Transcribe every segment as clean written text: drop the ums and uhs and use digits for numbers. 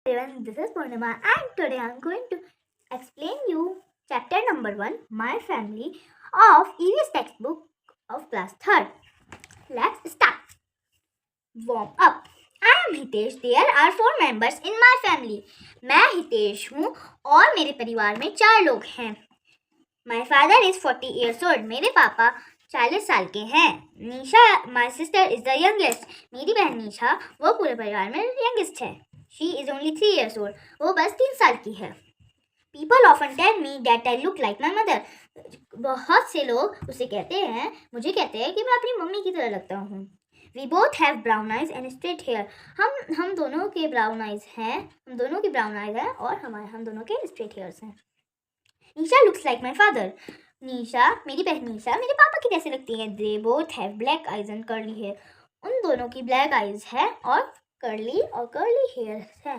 Everyone, this is Purnima and today I'm going to explain you chapter number 1, My Family of EVS textbook of class 3rd. Let's start. Warm up. I am Hitesh. There are 4 members in my family. मैं हितेश हूँ और मेरे परिवार में 4 लोग हैं. My father is 40 years old. मेरे पापा 40 साल के हैं. निशा, my sister is the youngest. मेरी बहन निशा वो पूरे परिवार में youngest है. She is only 3 years old. वो बस 3 साल की है. People often tell me that I look like my mother. बहुत से लोग मुझे कहते हैं कि मैं अपनी मम्मी की तरह लगता हूँ. We both have brown eyes and straight hair. हम दोनों के brown eyes हैं. हम दोनों की brown eyes हैं और हम दोनों के straight hairs हैं. Nisha looks like my father. निशा, मेरी बहन निशा मेरे पापा की जैसे लगती है. They both have black eyes and curly hair. उन दोनों की black eyes है और curly hair है.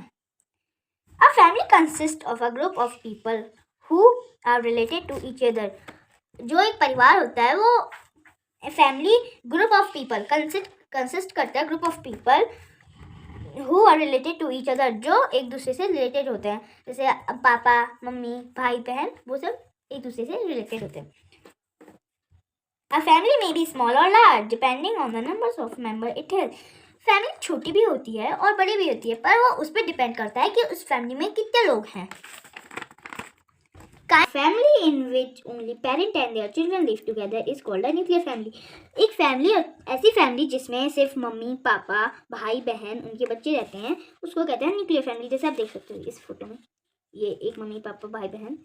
A family consists of a group of people who are related to each other. जो एक परिवार होता है वो family group of people consist करता है group of people who are related to each other, जो एक दूसरे से related होते हैं. जैसे पापा, मम्मी, भाई, बहन, वो सब एक दूसरे से related होते हैं. A family may be small or large depending on the numbers of members it has. Family छोटी भी होती है और बड़ी भी होती है, पर वो उस पर डिपेंड करता है कि उस फैमिली में कितने लोग हैं. Family in which only parent and their children live together is called a nuclear family. एक फैमिली, ऐसी फैमिली जिसमें सिर्फ मम्मी, पापा, भाई, बहन, उनके बच्चे रहते हैं, उसको कहते हैं न्यूक्लियर फैमिली. जैसे आप देख सकते हो इस फोटो में, ये एक मम्मी, पापा, भाई, बहन.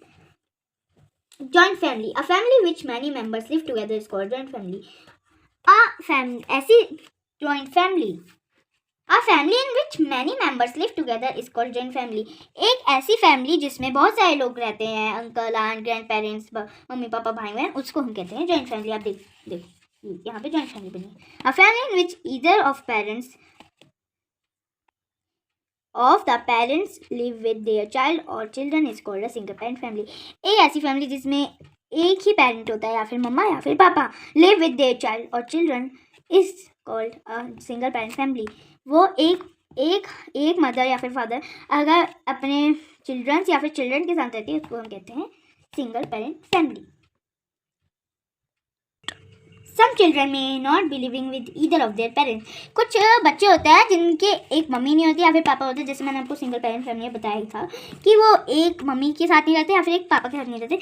Joint family, a family which many members live together is called joint family. ऐसी joint family. A family in which many members live together is called joint family. एक ऐसी फैमिली जिसमें बहुत सारे लोग रहते हैं, अंकल, आंट, ग्रैंड पेरेंट्स, मम्मी, पापा, भाई, बहन, उसको हम कहते हैं जॉइंट फैमिली. आप देखो यहाँ पे जॉइंट फैमिली बनी. A family in which either of the parents live with their child or children is called a single parent family. एक ऐसी फैमिली जिसमें एक ही पेरेंट होता है, या फिर मम्मा या फिर पापा, live with their child or children is called a single parent family. वो एक मदर या फिर फादर अगर अपने चिल्ड्रंस या फिर चिल्ड्रन के साथ रहती है, उसको हम कहते हैं single parent family. Some children may not be living with either of their parents. कुछ बच्चे होते हैं जिनके एक मम्मी नहीं होती या फिर पापा होते हैं. जैसे मैंने आपको सिंगल पेरेंट फैमिली बताया था कि वो एक मम्मी के साथ नहीं रहते या फिर एक पापा के साथ नहीं रहते.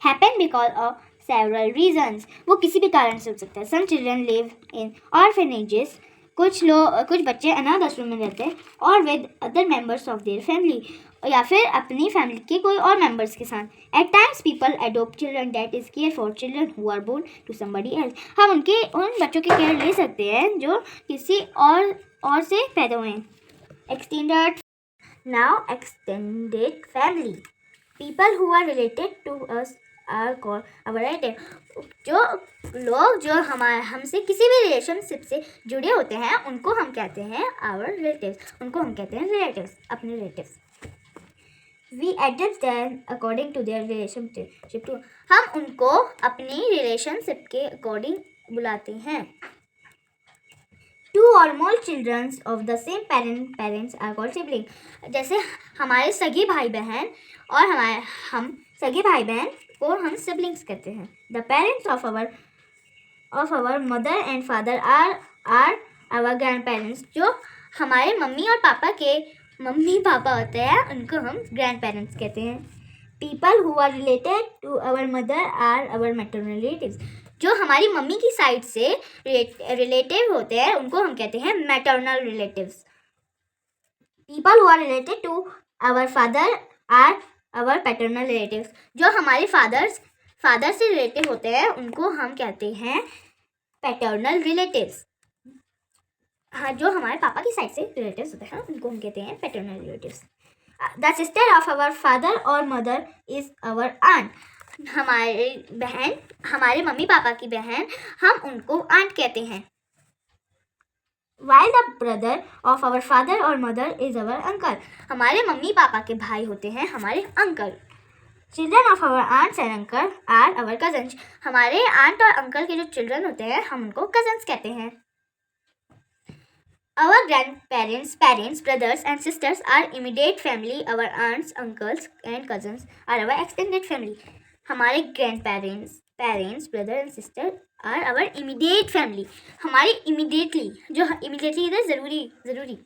Happen because of several reasons. वो किसी भी कारण से हो सकता है. Some children live in orphanages. कुछ बच्चे अनाथ आश्रम में रहते हैं और with other members of their family, या फिर अपनी फैमिली के कोई और मेंबर्स के साथ. At times people adopt children, that is care for children who are born to somebody else. हम उन बच्चों की केयर ले सकते हैं जो किसी और से पैदा हुए हैं. Extended family. People who are related to us are called our relative. जो लोग हमसे किसी भी रिलेशनशिप से जुड़े होते हैं उनको हम कहते हैं our relatives. उनको हम कहते हैं relatives, अपने relatives. We address them according to their relationship to. हम उनको अपनी रिलेशनशिप के अकॉर्डिंग बुलाते हैं. Two or more children of the same parents are called siblings. जैसे हमारे सगे भाई बहन और हम सगे भाई बहन को हम siblings कहते हैं. The parents of our mother and father are our grandparents. जो हमारे मम्मी और पापा के मम्मी पापा होते हैं उनको हम grandparents कहते हैं. People who are related to our mother are our maternal relatives. जो हमारी मम्मी की साइड से रिलेटिव होते हैं उनको हम कहते हैं maternal relatives. People who are related to our father are our paternal relatives. जो हमारे फादर से रिलेटिव होते हैं उनको हम कहते हैं पैटर्नल रिलेटिव्स. हाँ, जो हमारे पापा की साइड से रिलेटिव्स होते हैं उनको हम कहते हैं paternal relatives. The sister of our father और मदर इज आवर आंट. हमारे मम्मी पापा की बहन, हम उनको आंट कहते हैं. While the brother of our father or mother is our uncle. हमारे मम्मी पापा के भाई होते हैं हमारे uncle. Children of our aunts and uncle are our cousins. हमारे आंट और अंकल के जो चिल्ड्रन होते हैं हम उनको कजन्स कहते हैं. Our grandparents, parents, brothers and sisters are immediate family. Our aunts, uncles and cousins are our extended family. हमारे grandparents, parents, brother and sister are our immediate family. हमारे immediately, जो immediately इधर ज़रूरी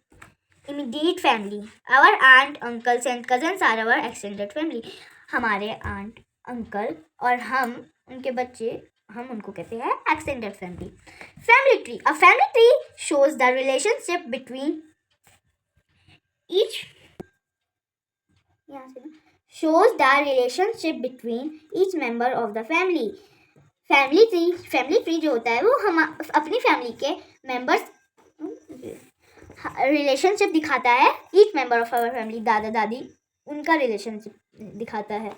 immediate family. Our aunt, uncles and cousins are our extended family. हमारे aunt, uncle और हम उनके बच्चे हम उनको कहते हैं extended family. Family tree. A family tree shows the relationship between each member of the family. Family tree जो होता है वो हम अपनी फैमिली के मेंबर्स रिलेशनशिप दिखाता है. Each member of our family, दादा दादी उनका रिलेशनशिप दिखाता है.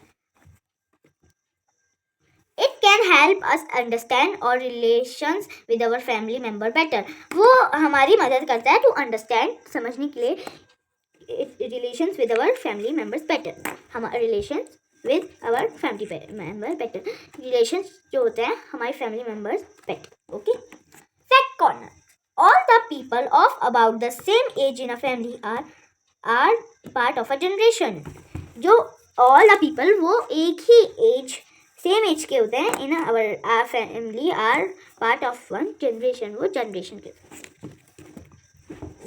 It can help us understand our relations with our family member better. वो हमारी मदद करता है to understand, समझने के लिए relations with our family members better. हमारे relations with our family member better. Relations जो होते हैं हमारे family members better. Okay. Fact corner. All the people of about the same age in a family are part of a generation. जो all the people वो एक ही age same as के होते हैं in our family are part of one generation. वो generation के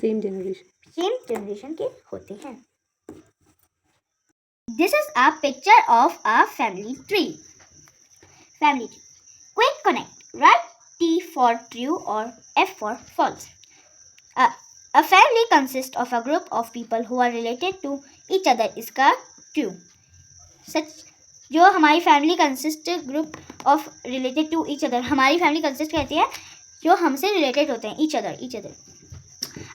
same generation के होते हैं. This is a picture of a family tree. Quick connect. Right T for true or F for false. A family consists of a group of people who are related to each other. इसका true. सच. जो हमारी family consist group of related to each other. हमारी family consist कहती है जो हमसे related होते हैं. Each other.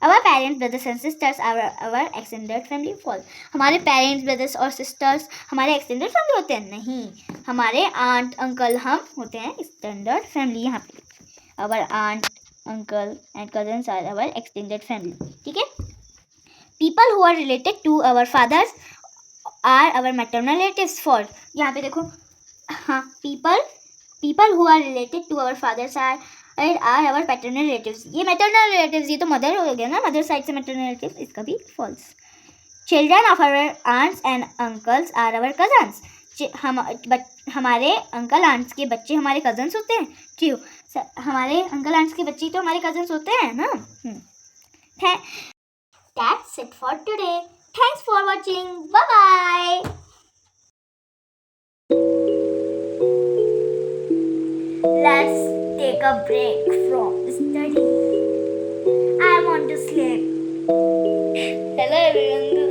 Our parents, brothers and sisters are our extended family. False. हमारे पेरेंट्स, ब्रदर्स और सिस्टर्स हमारे एक्सटेंडेड फैमिली होते हैं. नहीं, हमारे आंट अंकल हम होते हैं एक्सटेंडेड फैमिली. यहाँ पे our aunt uncle and cousins are our extended family. ठीक है. People who are related to our fathers are our maternal relatives. For. यहाँ पे देखो. हाँ, people who are related to our fathers are our paternal relatives. ये maternal relatives, ये तो mother हो गया ना, मदर साइड से मैटरनल रिलेटिव्स. इसका भी false. Children of our aunts and uncles are our cousins. हमारे अंकल आंट्स के बच्चे हमारे कजन्स होते हैं. ट्रू. हमारे अंकल आंट्स के बच्चे तो हमारे कजन्स होते हैं ना. That's it for today. Thanks for watching. Bye-bye. Let's take a break from studying. I want to sleep. Hello everyone.